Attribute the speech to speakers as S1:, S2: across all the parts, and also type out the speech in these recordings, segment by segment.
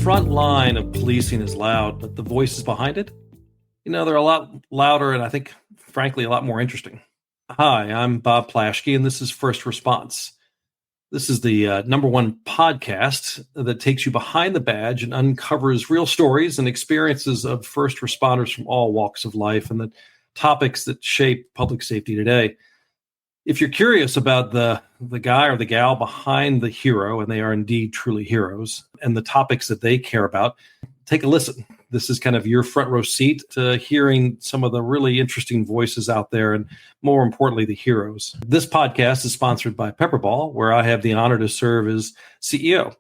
S1: front line of policing is loud, but the voices behind it, they're a lot louder and I think, frankly, a lot more interesting. Hi, I'm Bob Plaschke, and this is First Response. This is the number one podcast that takes you behind the badge and uncovers real stories and experiences of first responders from all walks of life and the topics that shape public safety today. If you're curious about the guy or the gal behind the hero, and they are indeed truly heroes, and the topics that they care about, take a listen. This is kind of your front row seat to hearing some of the really interesting voices out there, and more importantly, the heroes. This podcast is sponsored by Pepperball, where I have the honor to serve as CEO.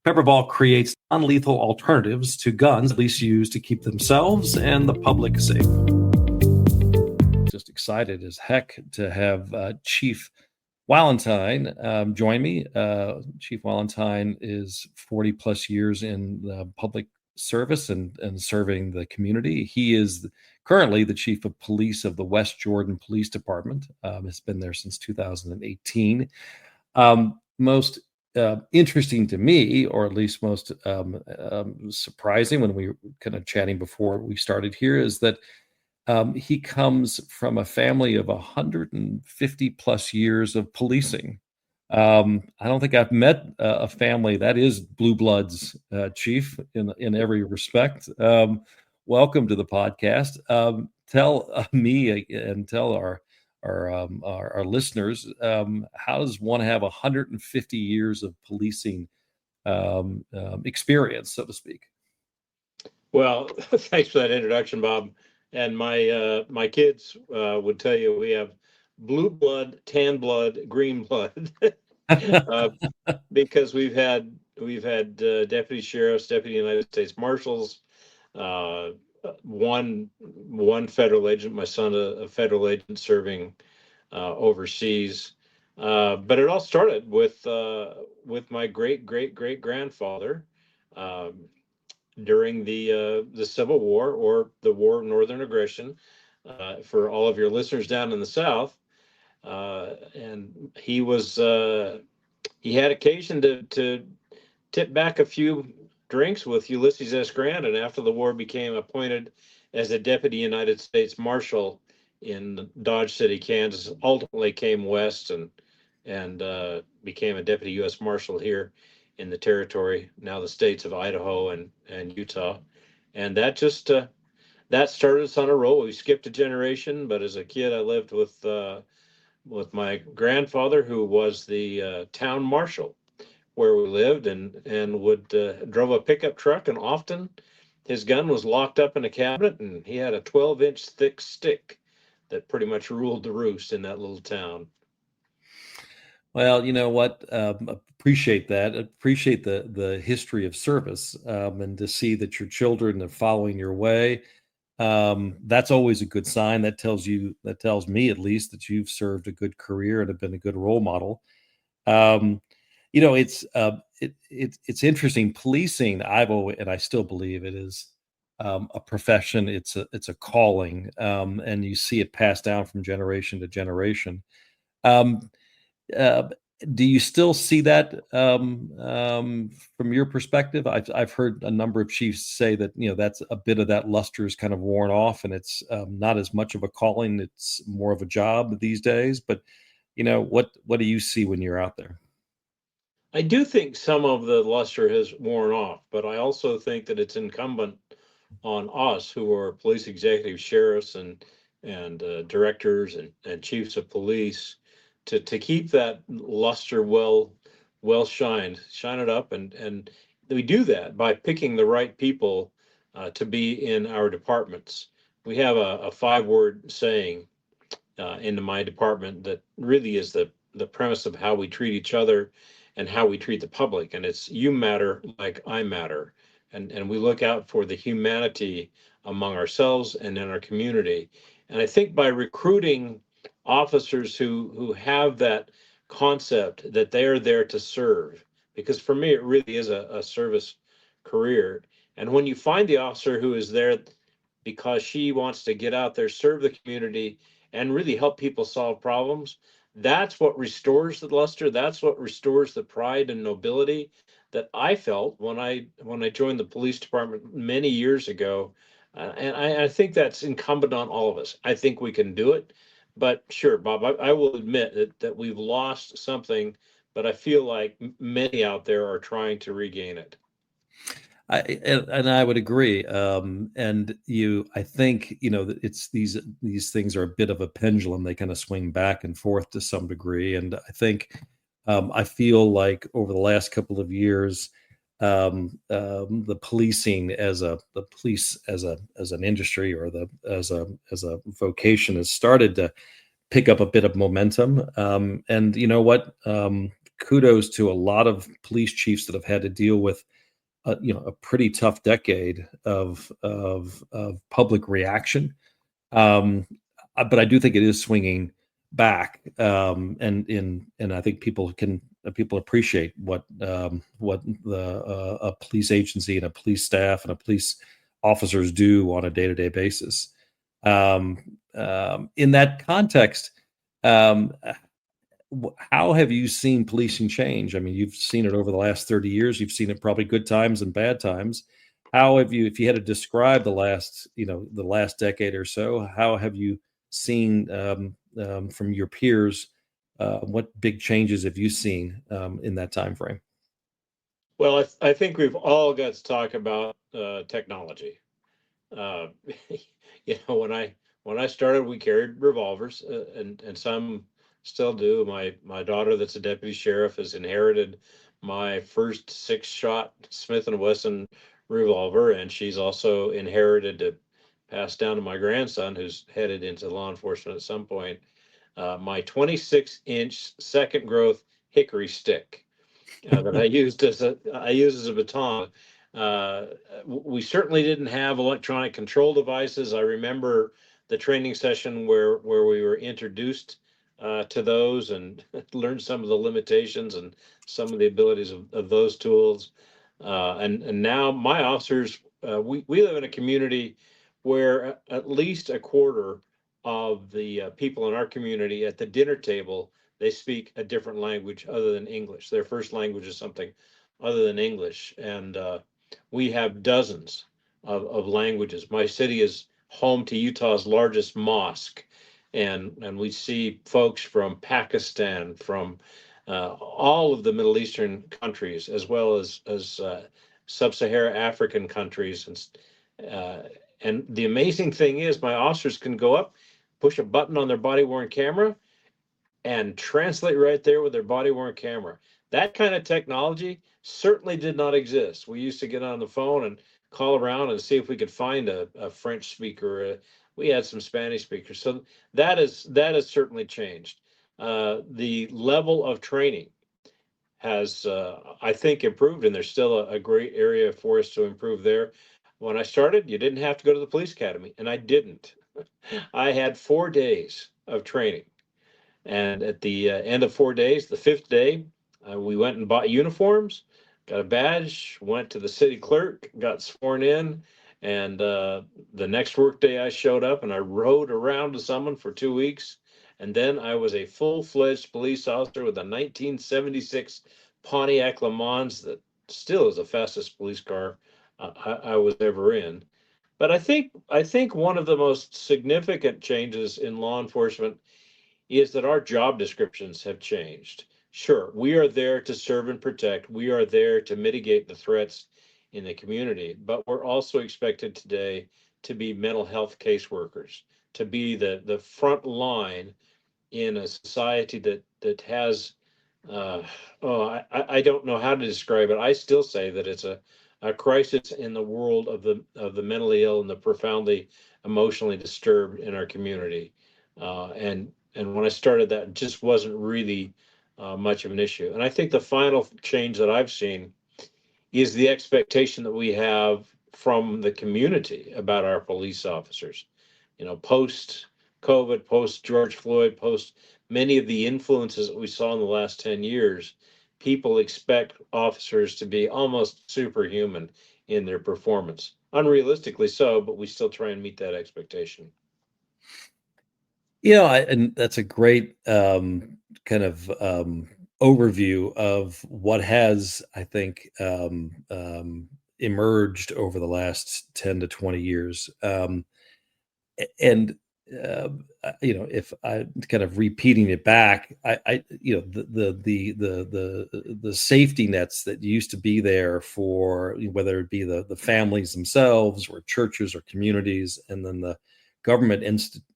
S1: Pepperball creates non-lethal alternatives to guns police use to keep themselves and the public safe. Just excited as heck to have Chief Walentine join me. Chief Walentine is 40 plus years in public service and serving the community. He is currently the Chief of Police of the West Jordan Police Department. Has been there since 2018. Most interesting to me, or at least most surprising when we were kind of chatting before we started here, is that he comes from a family of 150 plus years of policing. I don't think I've met a family that is blue bloods, Chief, in every respect. Welcome to the podcast. Tell me and tell our listeners, how does one have 150 years of policing experience, so to speak?
S2: Well, thanks for that introduction, Bob. And my kids would tell you we have blue blood, tan blood, green blood, because we've had deputy sheriffs, deputy United States Marshals, one federal agent, my son, a federal agent serving overseas. But it all started with my great grandfather. During the Civil War, or the War of Northern Aggression, for all of your listeners down in the South, and he had occasion to tip back a few drinks with Ulysses S. Grant, and after the war became appointed as a Deputy United States Marshal in Dodge City, Kansas. Ultimately came west and became a Deputy US Marshal here in the territory, now the states of Idaho and Utah. And that just that started us on a roll. We skipped a generation, but as a kid I lived with my grandfather, who was the town marshal where we lived, and would drove a pickup truck, and often his gun was locked up in a cabinet, and he had a 12-inch thick stick that pretty much ruled the roost in that little town.
S1: Well, you know what? Appreciate that. Appreciate the history of service, and to see that your children are following your way. That's always a good sign. That tells me at least that you've served a good career and have been a good role model. It's interesting. Policing, and I still believe it is a profession. It's a calling, and you see it passed down from generation to generation. Do you still see that from your perspective? I've heard a number of chiefs say that that's a bit of that luster is kind of worn off, and it's not as much of a calling; it's more of a job these days. But what do you see when you're out there?
S2: I do think some of the luster has worn off, but I also think that it's incumbent on us, who are police executives, sheriffs, and directors and chiefs of police, to keep that luster well shine it up, and we do that by picking the right people to be in our departments. We have a 5-word saying into my department that really is the premise of how we treat each other and how we treat the public, and it's "you matter like I matter," and we look out for the humanity among ourselves and in our community. And I think by recruiting officers who have that concept that they are there to serve, because for me it really is a service career, and when you find the officer who is there because she wants to get out there, serve the community, and really help people solve problems, that's what restores the luster. That's what restores the pride and nobility that I felt when I joined the police department many years ago. And I think that's incumbent on all of us. I think we can do it. But sure, Bob, I will admit that we've lost something, but I feel like many out there are trying to regain it.
S1: And I would agree. I think, it's these things are a bit of a pendulum. They kind of swing back and forth to some degree. And I think, I feel like over the last couple of years, the policing the police as an industry, or as a vocation, has started to pick up a bit of momentum. And you know what? Kudos to a lot of police chiefs that have had to deal with a pretty tough decade of public reaction. Um, but I do think it is swinging back, and I think people appreciate what a police agency and a police staff and a police officers do on a day to day basis. In that context, um, how have you seen policing change? I mean, you've seen it over the last 30 years. You've seen it probably good times and bad times. How have you, if you had to describe the last decade or so, how have you seen, from your peers, what big changes have you seen in that time frame?
S2: Well, I think we've all got to talk about technology. Uh, when I started, we carried revolvers, and some still do. My daughter, that's a deputy sheriff, has inherited my first 6-shot Smith and Wesson revolver, and she's also inherited to pass down to my grandson, who's headed into law enforcement at some point, my 26-inch second growth hickory stick that I used as a baton. Uh, we certainly didn't have electronic control devices. I remember the training session where we were introduced to those and learned some of the limitations and some of the abilities of those tools. And now my officers, we live in a community where at least a quarter of the people in our community at the dinner table, they speak a different language other than English. Their first language is something other than English. And we have dozens of languages. My city is home to Utah's largest mosque. And we see folks from Pakistan, from all of the Middle Eastern countries, as well as sub-Saharan African countries. And the amazing thing is, my officers can go up, push a button on their body-worn camera, and translate right there with their body worn camera. That kind of technology certainly did not exist. We used to get on the phone and call around and see if we could find a French speaker. We had some Spanish speakers. So that has certainly changed. The level of training has, I think, improved, and there's still a great area for us to improve there. When I started, you didn't have to go to the police academy, and I didn't. I had 4 days of training, and at the end of 4 days, the fifth day, we went and bought uniforms, got a badge, went to the city clerk, got sworn in. And the next work day, I showed up and I rode around to someone for 2 weeks. And then I was a full-fledged police officer with a 1976 Pontiac Le Mans that still is the fastest police car I was ever in. But I think one of the most significant changes in law enforcement is that our job descriptions have changed. Sure, we are there to serve and protect. We are there to mitigate the threats in the community, but we're also expected today to be mental health caseworkers, to be the front line in a society that has, I don't know how to describe it. I still say that it's a crisis in the world of the mentally ill and the profoundly emotionally disturbed in our community. And when I started, that just wasn't really much of an issue. And I think the final change that I've seen is the expectation that we have from the community about our police officers. Post COVID, post George Floyd, post many of the influences that we saw in the last 10 years, people expect officers to be almost superhuman in their performance. Unrealistically so, but we still try and meet that expectation.
S1: And that's a great kind of overview of what has, I think, emerged over the last 10 to 20 years. And uh, if I kind of repeating it back, the safety nets that used to be there for whether it be the families themselves or churches or communities, and then the government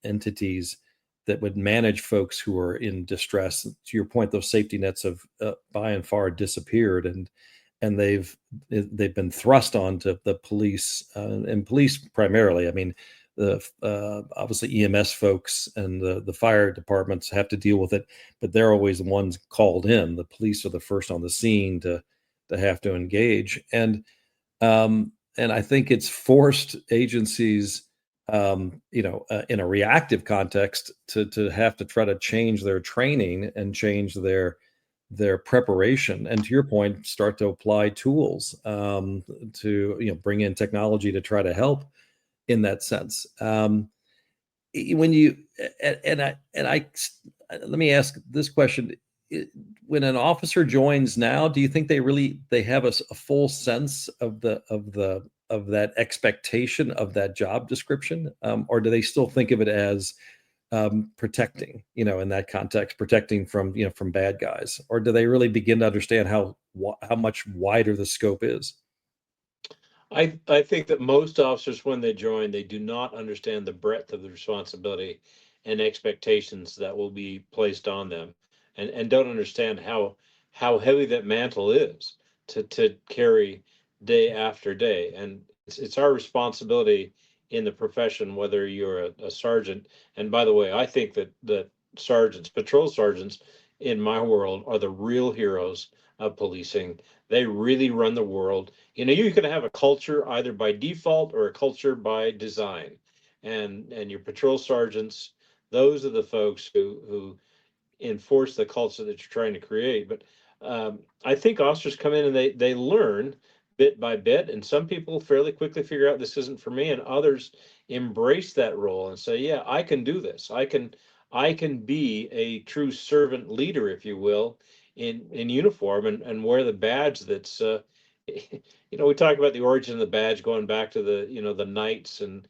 S1: entities that would manage folks who are in distress. To your point, those safety nets have by and far disappeared, and they've been thrust onto the police, and police primarily. I mean, the obviously EMS folks and the fire departments have to deal with it, but they're always the ones called in. The police are the first on the scene to have to engage, and I think it's forced agencies, in a reactive context, to have to try to change their training and change their preparation, and to your point, start to apply tools, to bring in technology to try to help in that sense. When you and I let me ask this question: when an officer joins now, do you think they have a full sense of that expectation of that job description, or do they still think of it as protecting, in that context, protecting from bad guys, or do they really begin to understand how much wider the scope is?
S2: I think that most officers, when they join, they do not understand the breadth of the responsibility and expectations that will be placed on them, and don't understand how heavy that mantle is to carry day after day. And it's our responsibility in the profession, whether you're a sergeant. And by the way, I think that sergeants, patrol sergeants in my world are the real heroes of policing. They really run the world. You can have a culture either by default or a culture by design. And your patrol sergeants, those are the folks who enforce the culture that you're trying to create. But I think officers come in and they learn bit by bit, and some people fairly quickly figure out this isn't for me, and others embrace that role and say, "Yeah, I can do this. I can be a true servant leader, if you will, in uniform and wear the badge that's." We talk about the origin of the badge going back to the knights and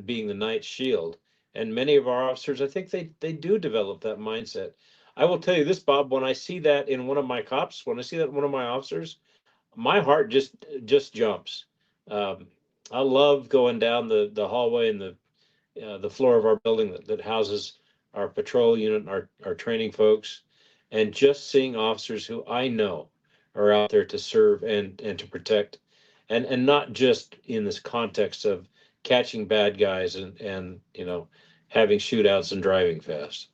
S2: being the knight's shield. And many of our officers, I think they do develop that mindset. I will tell you this, Bob, when I see that in one of my cops, when I see that in one of my officers, my heart just jumps. Um, I love going down the hallway and the floor of our building that houses our patrol unit and our training folks, and just seeing officers who I know are out there to serve and to protect, and not just in this context of catching bad guys and having shootouts and driving fast.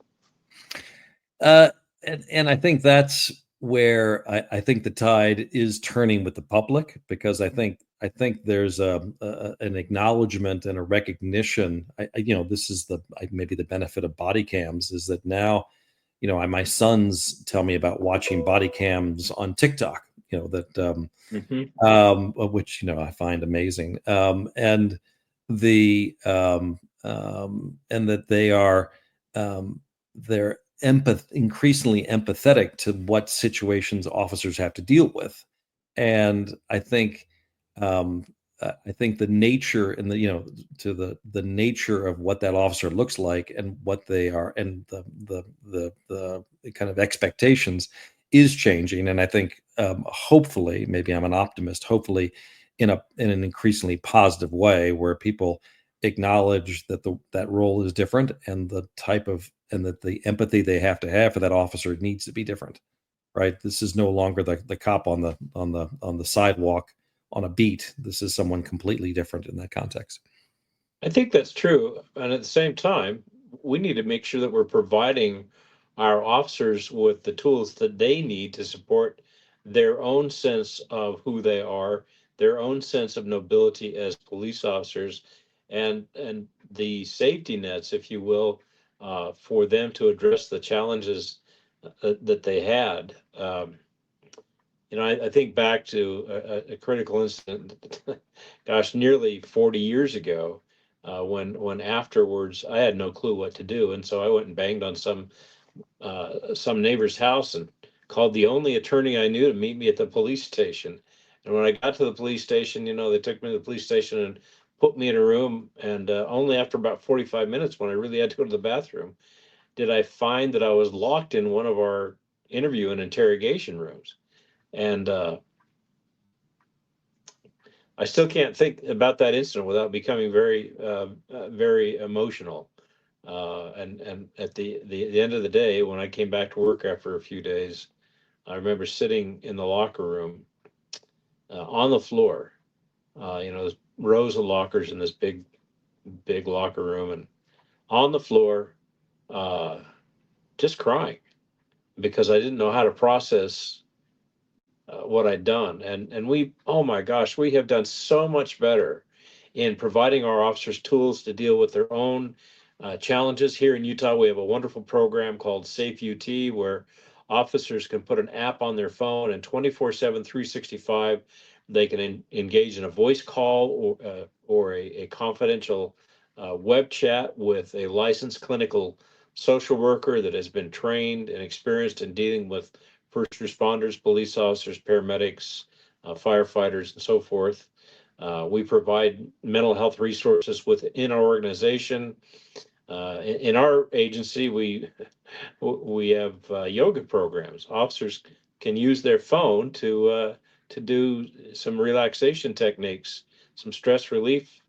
S1: Uh, and I think that's where I think the tide is turning with the public, because I think there's an acknowledgement and a recognition. This is maybe the benefit of body cams, is that now, my sons tell me about watching body cams on TikTok. That
S2: Hmm.
S1: which I find amazing, and that they're increasingly empathetic to what situations officers have to deal with, and I think the nature and to the nature of what that officer looks like and what they are, and the kind of expectations is changing. And I think, hopefully, maybe I'm an optimist, hopefully in an increasingly positive way, where people acknowledge that that role is different, and that the empathy they have to have for that officer needs to be different. Right? This is no longer the cop on the sidewalk on a beat. This is someone completely different in that context.
S2: I think that's true. And at the same time, we need to make sure that we're providing our officers with the tools that they need to support their own sense of who they are, their own sense of nobility as police officers, and the safety nets, if you will, for them to address the challenges that they had. I think back to a critical incident, gosh, nearly 40 years ago, when afterwards I had no clue what to do, and so I went and banged on some neighbor's house and called the only attorney I knew to meet me at the police station. And when I got to the police station, they took me to the police station and put me in a room. And only after about 45 minutes, when I really had to go to the bathroom, did I find that I was locked in one of our interview and interrogation rooms. And I still can't think about that incident without becoming very emotional. And at the end of the day, when I came back to work after a few days, I remember sitting in the locker room on the floor. There's rows of lockers in this big locker room, and on the floor, uh, just crying because I didn't know how to process what I'd done. And we, oh my gosh, we have done so much better in providing our officers tools to deal with their own challenges. Here in Utah, we have a wonderful program called Safe UT, where officers can put an app on their phone, and 24/7, 365, they can engage in a voice call or a confidential web chat with a licensed clinical social worker that has been trained and experienced in dealing with first responders, police officers, paramedics, firefighters, and so forth. We provide mental health resources within our organization. In our agency, we have yoga programs. Officers can use their phone to do some relaxation techniques, some stress relief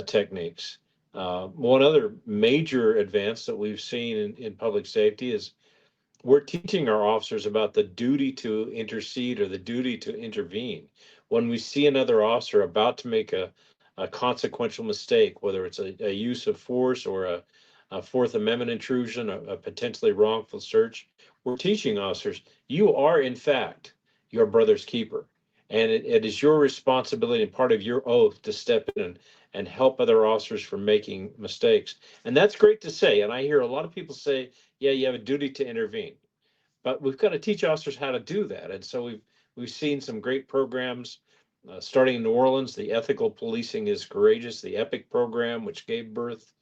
S2: techniques. One other major advance that we've seen in public safety is we're teaching our officers about the duty to intercede or the duty to intervene. When we see another officer about to make a consequential mistake, whether it's a use of force or a Fourth Amendment intrusion, a potentially wrongful search, we're teaching officers, you are in fact your brother's keeper. And it is your responsibility and part of your oath to step in and help other officers from making mistakes. And that's great to say. And I hear a lot of people say, yeah, you have a duty to intervene, but we've got to teach officers how to do that. And so we've seen some great programs starting in New Orleans. The Ethical Policing is Courageous, the EPIC program, which gave birth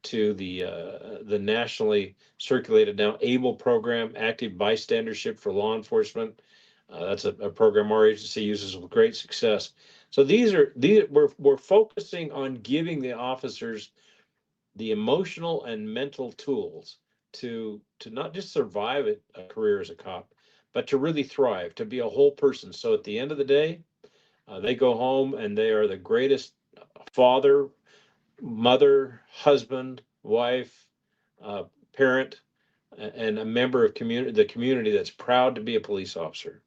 S2: to the nationally circulated now ABLE program, Active Bystandership for Law Enforcement. That's a program our agency uses with great success. So we're focusing on giving the officers the emotional and mental tools to not just survive a career as a cop, but to really thrive, to be a whole person. So at the end of the day, they go home and they are the greatest father, mother, husband, wife, parent, and a member of the community that's proud to be a police officer.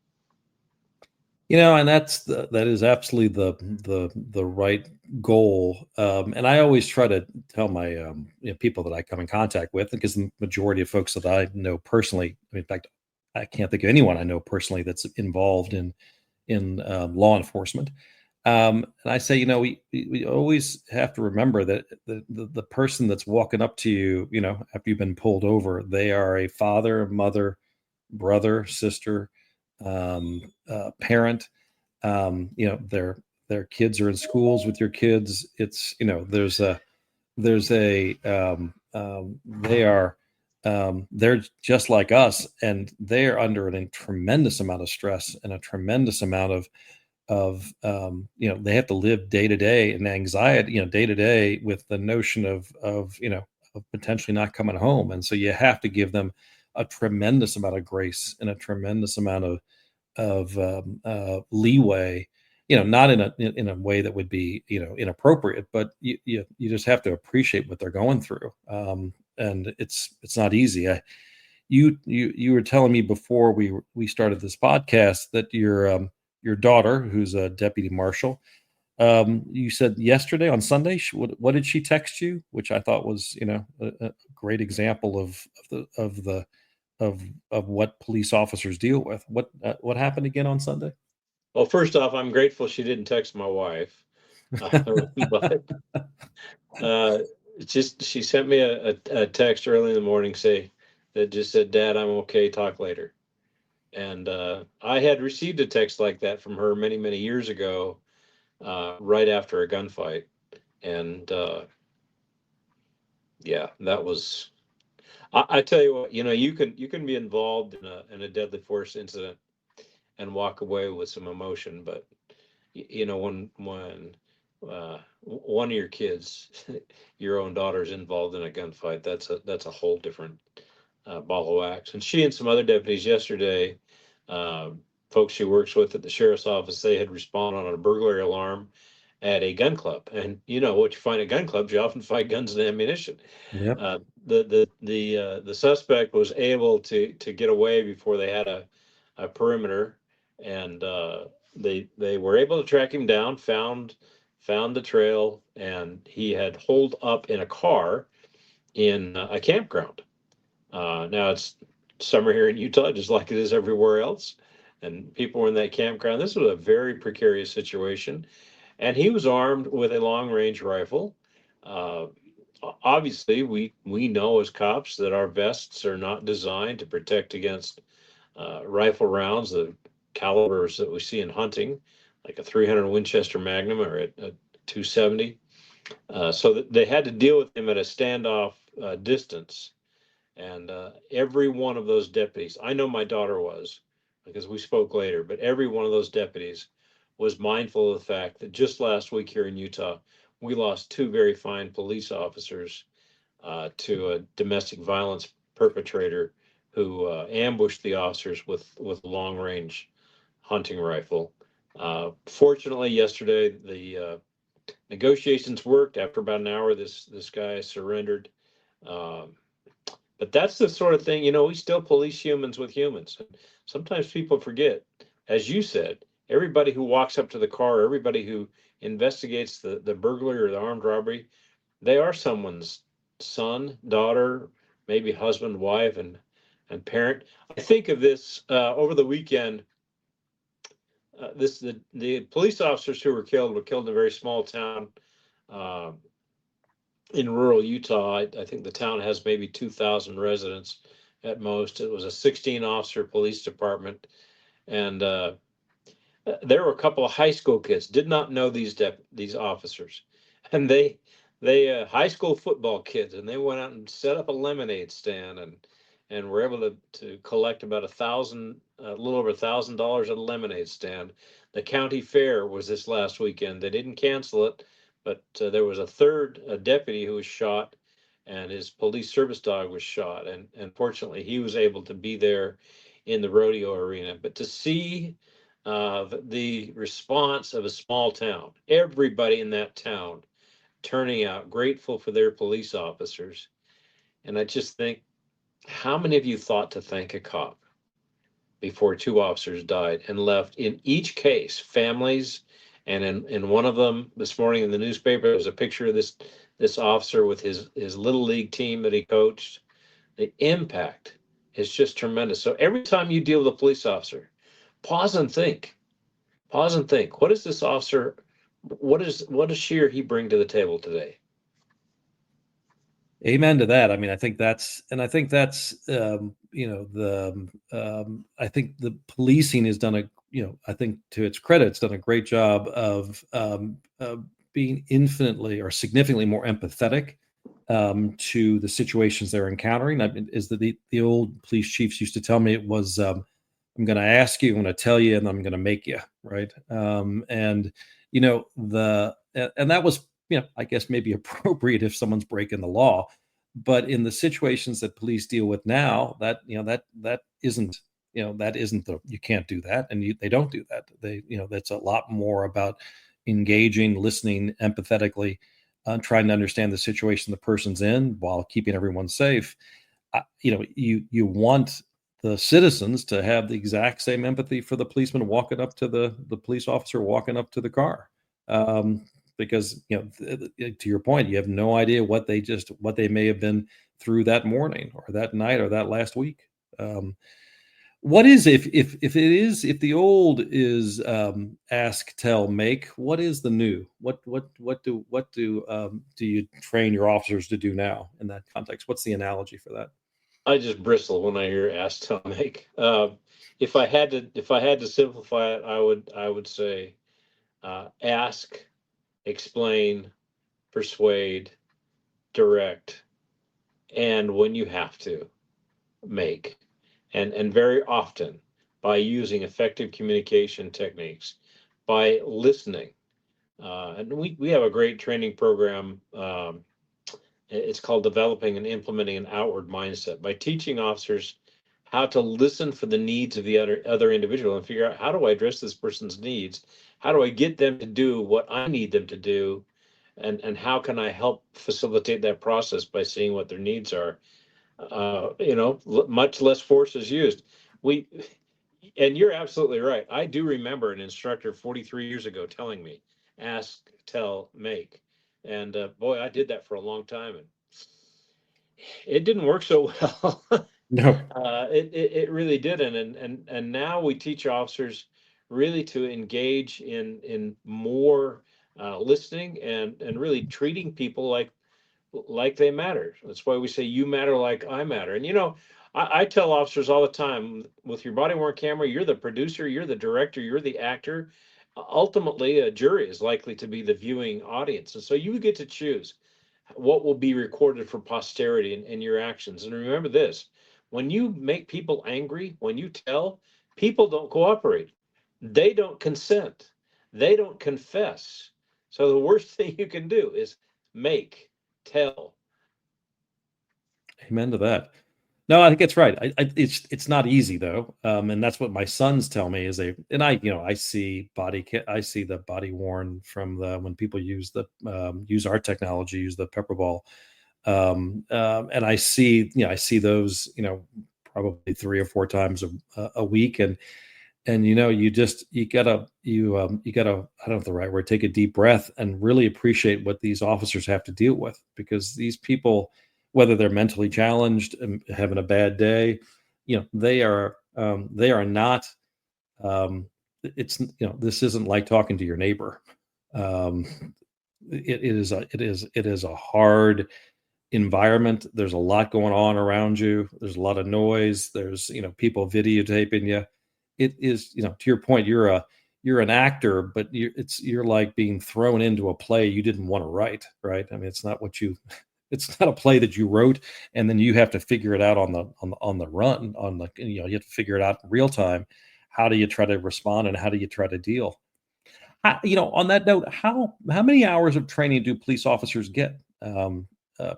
S1: And that is absolutely the right goal. And I always try to tell my people that I come in contact with, because the majority of folks that I know personally, in fact, I can't think of anyone I know personally that's involved in law enforcement. And I say, we always have to remember that the person that's walking up to you, after you've been pulled over, they are a father, mother, brother, sister, parent. Their kids are in schools with your kids. It's they are they're just like us, and they're under a tremendous amount of stress and a tremendous amount of they have to live day to day and anxiety, day to day, with the notion of potentially not coming home. And so you have to give them a tremendous amount of grace and a tremendous amount of leeway, not in a way that would be inappropriate, but you just have to appreciate what they're going through. And it's not easy. You were telling me before we started this podcast that your daughter, who's a deputy marshal, you said yesterday on Sunday, what did she text you? Which I thought was a great example of what police officers deal with. What happened again on Sunday?
S2: Well, first off, I'm grateful she didn't text my wife, but she sent me a text early in the morning that just said, "Dad, I'm okay. Talk later." And I had received a text like that from her many, many years ago, right after a gunfight. And yeah, that was I tell you what, you can be involved in a deadly force incident and walk away with some emotion, but when one of your kids, your own daughter's involved in a gunfight, that's a whole different ball of wax. And she and some other deputies yesterday, uh, folks she works with at the sheriff's office, they had responded on a burglary alarm at a gun club. And what you find at gun clubs, you often find guns and ammunition.
S1: Yep.
S2: The suspect was able to get away before they had a perimeter, and they were able to track him down, found the trail, and he had holed up in a car in a campground. Now it's summer here in Utah, just like it is everywhere else, and people were in that campground. This was a very precarious situation, and he was armed with a long range rifle. Uh, Obviously, we know as cops that our vests are not designed to protect against rifle rounds, the calibers that we see in hunting, like a 300 Winchester Magnum or a 270. So that they had to deal with him at a standoff distance. And every one of those deputies, I know my daughter was, because we spoke later, but every one of those deputies was mindful of the fact that just last week here in Utah, we lost two very fine police officers to a domestic violence perpetrator who ambushed the officers with a long range hunting rifle. Fortunately, yesterday the negotiations worked. After about an hour, this guy surrendered. Um, but that's the sort of thing, we still police humans with humans. And sometimes people forget, as you said, everybody who walks up to the car, everybody who investigates the burglary or the armed robbery, they are someone's son, daughter, maybe husband, wife, and parent. I think of this over the weekend. The police officers who were killed in a very small town uh, in rural Utah. I think the town has maybe 2,000 residents at most. It was a 16 officer police department, and there were a couple of high school kids did not know these officers, and they high school football kids, and they went out and set up a lemonade stand, and were able to collect about a little over $1,000 at a lemonade stand. The county fair was this last weekend. They didn't cancel it, but there was a third deputy who was shot, and his police service dog was shot, and fortunately he was able to be there in the rodeo arena. But to see the response of a small town, everybody in that town turning out, grateful for their police officers. And I just think, how many of you thought to thank a cop before two officers died and left, in each case, families? And in one of them this morning in the newspaper, there was a picture of this officer with his little league team that he coached. The impact is just tremendous. So every time you deal with a police officer, pause and think. Pause and think. What is this officer? What does she or he bring to the table today?
S1: Amen to that. I mean, I think that's I think the policing has done I think to its credit, it's done a great job of being infinitely or significantly more empathetic to the situations they're encountering. I mean, is that the old police chiefs used to tell me it was, I'm going to ask you, I'm going to tell you, and I'm going to make you, right? And and that was, I guess maybe appropriate if someone's breaking the law, but in the situations that police deal with now, that isn't, you can't do that, and they don't do that. That's a lot more about engaging, listening empathetically, trying to understand the situation the person's in while keeping everyone safe. You want the citizens to have the exact same empathy for the policeman walking up to the police officer walking up to the car, because to your point, you have no idea what they may have been through that morning or that night or that last week. What is, if the old is ask, tell, make, what is the new? Do you train your officers to do now in that context? What's the analogy for that?
S2: I just bristle when I hear ask, tell, make. If I had to simplify it, I would say ask, explain, persuade, direct, and when you have to make. And very often, by using effective communication techniques, by listening. And we have a great training program. It's called Developing and Implementing an Outward Mindset, by teaching officers how to listen for the needs of the other individual and figure out, how do I address this person's needs? How do I get them to do what I need them to do? And how can I help facilitate that process by seeing what their needs are? Much less force is used. We, and you're absolutely right. I do remember an instructor 43 years ago telling me, ask, tell, make. And boy, I did that for a long time, and it didn't work so well.
S1: No.
S2: It really didn't. And now we teach officers really to engage in more listening and really treating people like they matter. That's why we say you matter like I matter. And I tell officers all the time, with your body worn camera, you're the producer, you're the director, you're the actor. Ultimately, a jury is likely to be the viewing audience. And so you get to choose what will be recorded for posterity in your actions. And remember this, when you make people angry, when you tell, people don't cooperate. They don't consent. They don't confess. So the worst thing you can do is make, tell.
S1: Amen to that. No, I think it's right. It's not easy though, and that's what my sons tell me. I see I see the body worn from the when people use our technology, use the pepper ball, and I see those probably 3 or 4 times a week, and you gotta, I don't know the right word, take a deep breath and really appreciate what these officers have to deal with, because these people, whether they're mentally challenged and having a bad day, they are not, this isn't like talking to your neighbor. um, it is a hard environment. There's a lot going on around you. There's a lot of noise. There's people videotaping you. It is, to your point, you're an actor, but you're like being thrown into a play you didn't want to write, right? I mean, it's not a play that you wrote, and then you have to figure it out on the run, you have to figure it out in real time. How do you try to respond, and how do you try to deal? On that note, how many hours of training do police officers get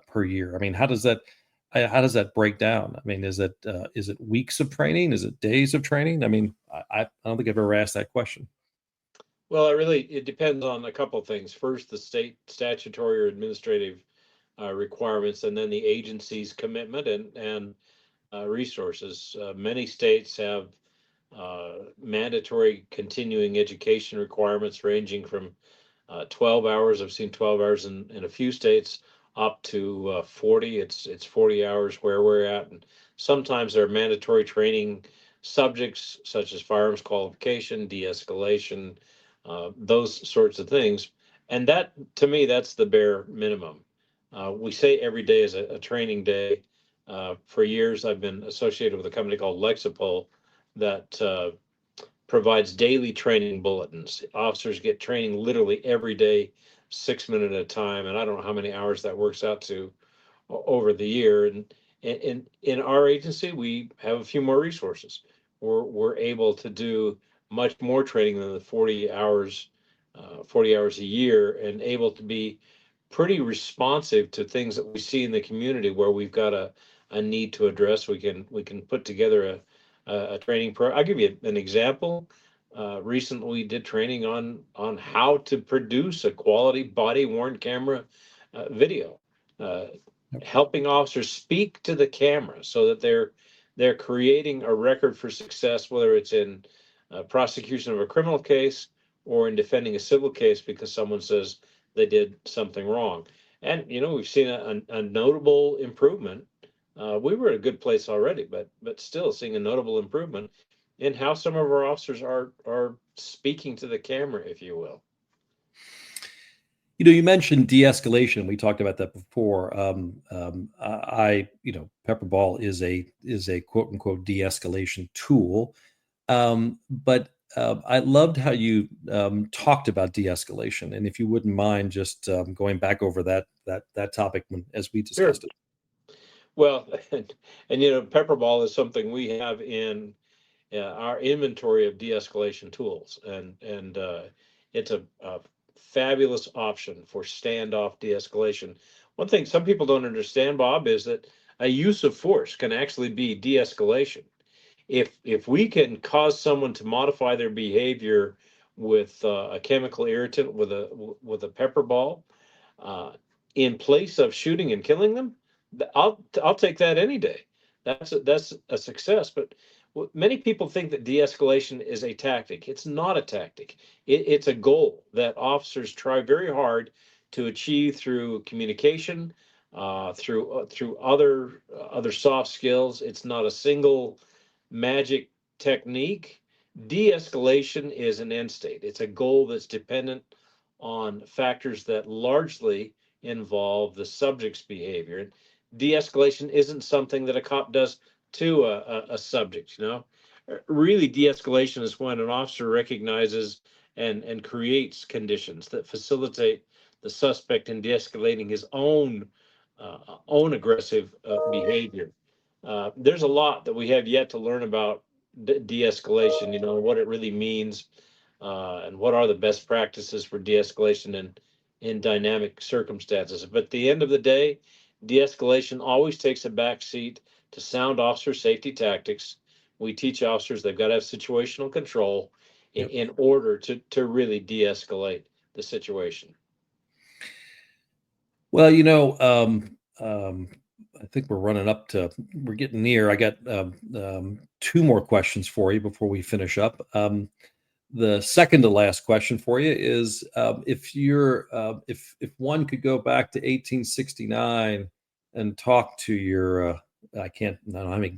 S1: per year? I mean, how does that break down? I mean, is it weeks of training? Is it days of training? I mean, I don't think I've ever asked that question.
S2: Well, it depends on a couple of things. First, the state statutory or administrative requirements, and then the agency's commitment and resources. Many states have mandatory continuing education requirements ranging from 12 hours. I've seen 12 hours in a few states, up to 40. It's 40 hours where we're at. And sometimes there are mandatory training subjects such as firearms qualification, de-escalation, those sorts of things. And that, to me, that's the bare minimum. We say every day is a training day. For years, I've been associated with a company called Lexipol that provides daily training bulletins. Officers get training literally every day, 6 minutes at a time, and I don't know how many hours that works out to over the year. And in our agency, we have a few more resources. We're able to do much more training than the 40 hours a year, and able to be pretty responsive to things that we see in the community where we've got a need to address. We can put together a training program. I'll give you an example. Recently, we did training on how to produce a quality body worn camera video, helping officers speak to the camera so that they're creating a record for success, whether it's in prosecution of a criminal case or in defending a civil case because someone says they did something wrong. And we've seen a notable improvement. We were at a good place already, but still seeing a notable improvement in how some of our officers are speaking to the camera, if you will.
S1: You mentioned de-escalation. We talked about that before. Pepper ball is a quote unquote de-escalation tool. But I loved how you talked about de-escalation, and if you wouldn't mind just going back over that topic as we discussed it.
S2: Well, and pepper ball is something we have in our inventory of de-escalation tools, and it's a fabulous option for standoff de-escalation. One thing some people don't understand, Bob, is that a use of force can actually be de-escalation. If we can cause someone to modify their behavior with a chemical irritant, with a pepper ball, uh, in place of shooting and killing them, I'll take that any day. That's a success. But many people think that de-escalation is a tactic. It's not a tactic. It's a goal that officers try very hard to achieve through communication, through other soft skills. It's not a single magic technique. De-escalation is an end state. It's a goal that's dependent on factors that largely involve the subject's behavior. De-escalation isn't something that a cop does to a subject, Really, de-escalation is when an officer recognizes and creates conditions that facilitate the suspect in de-escalating his own aggressive behavior. There's a lot that we have yet to learn about de-escalation, what it really means, and what are the best practices for de-escalation in dynamic circumstances. But at the end of the day, de-escalation always takes a back seat to sound officer safety tactics. We teach officers they've got to have situational control
S1: Yep.
S2: in order to really de-escalate the situation.
S1: Well, I think we're getting near. I got two more questions for you before we finish up. The second to last question for you is if one could go back to 1869 and talk to your I can't know how many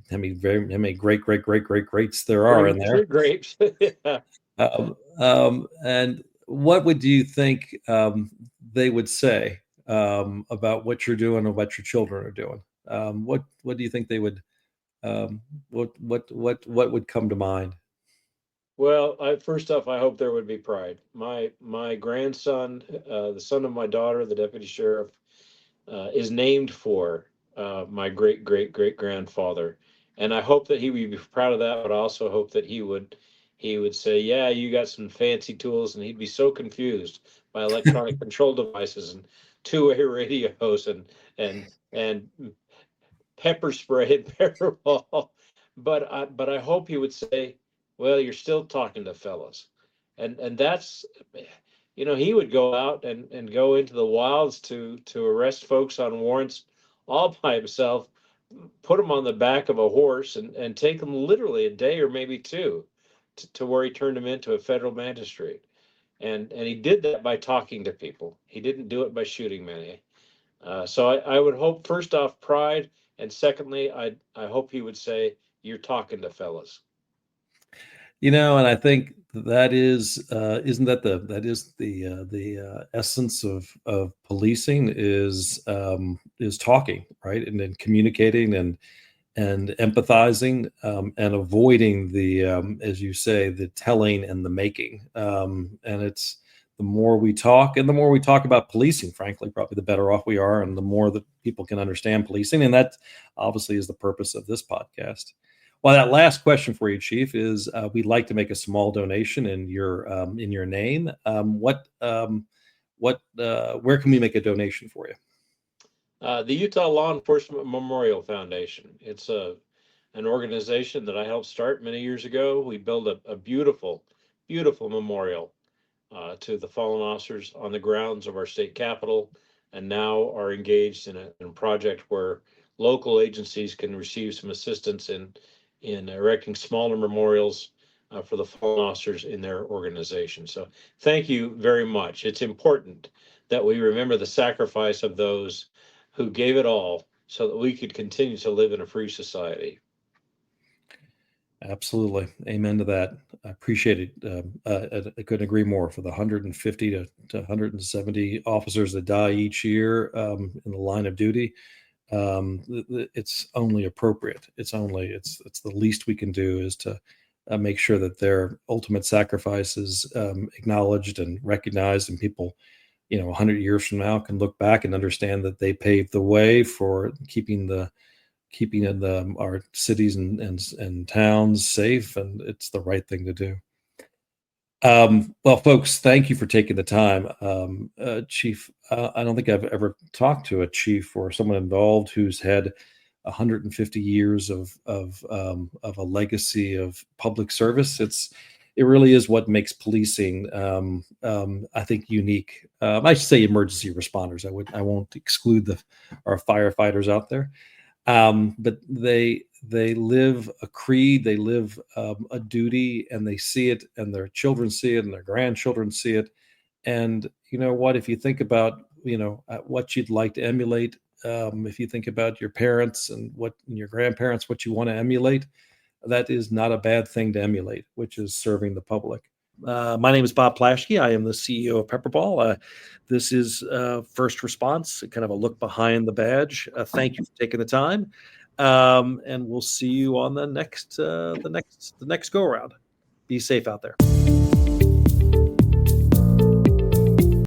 S1: greats there are in there.
S2: Grapes. Yeah.
S1: And what would you think they would say about what you're doing and what your children are doing? What do you think they would what would come to mind?
S2: Well, first off, I hope there would be pride. My grandson, the son of my daughter, the deputy sheriff, is named for my great grandfather, and I hope that he would be proud of that. But I also hope that he would say, "Yeah, you got some fancy tools," and he'd be so confused by electronic control devices and two-way radios and pepper spray and pepper ball. But I hope he would say, "Well, you're still talking to fellas," and that's, he would go out and go into the wilds to arrest folks on warrants all by himself, put them on the back of a horse and take them literally a day or maybe two to where he turned them into a federal magistrate. And he did that by talking to people. He didn't do it by shooting many. So I would hope, first off, pride, and secondly, I hope he would say, "You're talking to fellas."
S1: And I think that isn't that the essence of policing is talking, right, and then communicating and empathizing, and avoiding as you say, the telling and the making. And it's the more we talk, and the more we talk about policing, frankly, probably the better off we are, and the more that people can understand policing, and that obviously is the purpose of this podcast. Well, that last question for you, Chief, is we'd like to make a small donation in your name. Where can we make a donation for you?
S2: The Utah Law Enforcement Memorial Foundation. It's an organization that I helped start many years ago. We built a beautiful, beautiful memorial to the fallen officers on the grounds of our state capitol, and now are engaged in a project where local agencies can receive some assistance in erecting smaller memorials for the fallen officers in their organization. So thank you very much. It's important that we remember the sacrifice of those who gave it all so that we could continue to live in a free society.
S1: Absolutely. Amen to that. I appreciate it. I couldn't agree more. For the 150 to 170 officers that die each year in the line of duty, it's only appropriate. It's the least we can do is to make sure that their ultimate sacrifice is acknowledged and recognized, and people, 100 years from now can look back and understand that they paved the way for keeping the keeping our cities and towns safe, and it's the right thing to do. Well, folks, thank you for taking the time. Chief, I don't think I've ever talked to a chief or someone involved who's had 150 years of a legacy of public service. It really is what makes policing, I think, unique. I should say emergency responders. I won't exclude our firefighters out there, but they live a creed, they live a duty, and they see it, and their children see it, and their grandchildren see it. And you know what? If you think about what you'd like to emulate, if you think about your parents and your grandparents, what you want to emulate, that is not a bad thing to emulate, which is serving the public. My name is Bob Plaschke. I am the CEO of Pepperball. This is First Response, kind of a look behind the badge. Thank you for taking the time, and we'll see you on the next go around. Be safe out there.